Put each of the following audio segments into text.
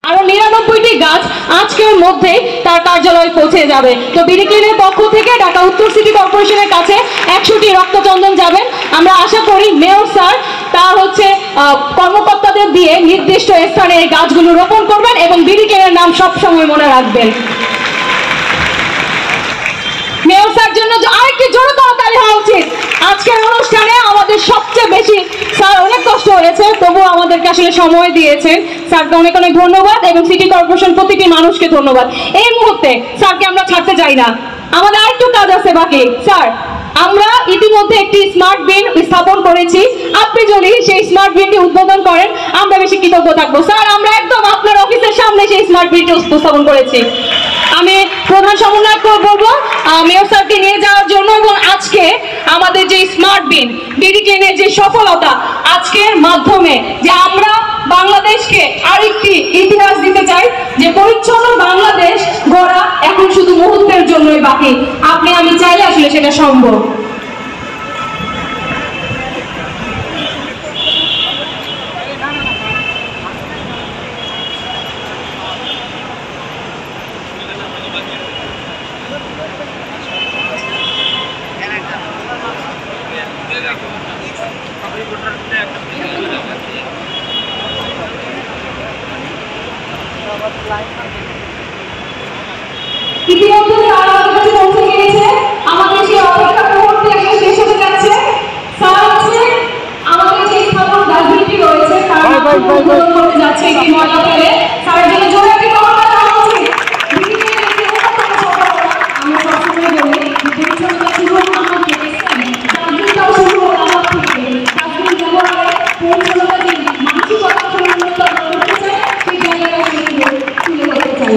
আরো 99টি গাছ আজকের মধ্যে তার কার্যালয়ে পৌঁছে যাবে। তো বিডিক্লিনের পক্ষ থেকে ঢাকা উত্তর সিটি কর্পোরেশনের কাছে 100টি রক্তচন্দন যাবেন। আমরা আশা করি মেয়র স্যার তার কর্মকর্তাদের দিয়ে নির্দিষ্ট স্থানে এই গাছগুলো রোপণ করবেন এবং বিডিক্লিনের নাম সবসময় মনে রাখবেন। মেয়র স্যার জন্য আরেকটি জোরে তালি হওয়া উচিত। আজকের অনুষ্ঠানে আমাদের সবচেয়ে বেশি স্যার অনেক কষ্ট হয়েছে, তবুও আমাদেরকে আসলে সময় দিয়েছেন। স্যারকে অনেক অনেক ধন্যবাদ এবং সিটি কর্পোরেশন প্রতিটি মানুষকে ধন্যবাদ। এই মুহূর্তে স্যারকে আমরা ছাড়তে চাই না, আমাদের আরেকটু কাজ আছে বাকি। স্যার, আমরা ইতিমধ্যে একটি স্মার্ট বিন স্থাপন করেছি, আপনি যদি সেই স্মার্ট বিনটি উদ্বোধন করেন আমরা বেশি কৃতজ্ঞ থাকবো। স্যার, আমরা একদম আপনার অফিসের সামনে সেই স্মার্ট বিনটি উপস্থাপন করেছি। আমি প্রধান সমন্বয়ক বলবো মেয়র স্যারকে নিয়ে যাওয়ার জন্য, এবং আজকে আমাদের যে স্মার্ট বিন বিডিক্লিনের যে সফলতা আজকের মাধ্যমে যে আমরা বাংলাদেশকে আরেকটি ইতিহাস দিতে চাই যে পরিচ্ছন্ন বাংলাদেশ গড়া এখন শুধু মুহূর্তের জন্যই বাকি। আপনি আমি চাইলে আসলে সেটা সম্ভব। ইতিমধ্যে আমাদের কাছে পৌঁছে গিয়েছে, আমাদের সেই অপেক্ষা মুহূর্তে একটা শেষ হতে যাচ্ছে। স্যার হচ্ছে আমাদের যে স্থাপন ডাস্টবিনটি রয়েছে তার উদ্বোধন করতে যাচ্ছে একটি ময়লা ফেলে। স্যারের জন্য জোরে একটি করতালি দেওয়া উচিত। আমরা সবসময় বলি পরিচ্ছন্নতা শুরু আমাকে ডাস্টবিনটাও শুরু হলো আমার থেকে। ডাস্টবিন ব্যবহারে পরিচ্ছন্নতা যে মানসিকতা পরিচ্ছন্নতা করতে চাই সেই জায়গায় তুলে ধরতে চাই।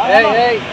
Hey, hey.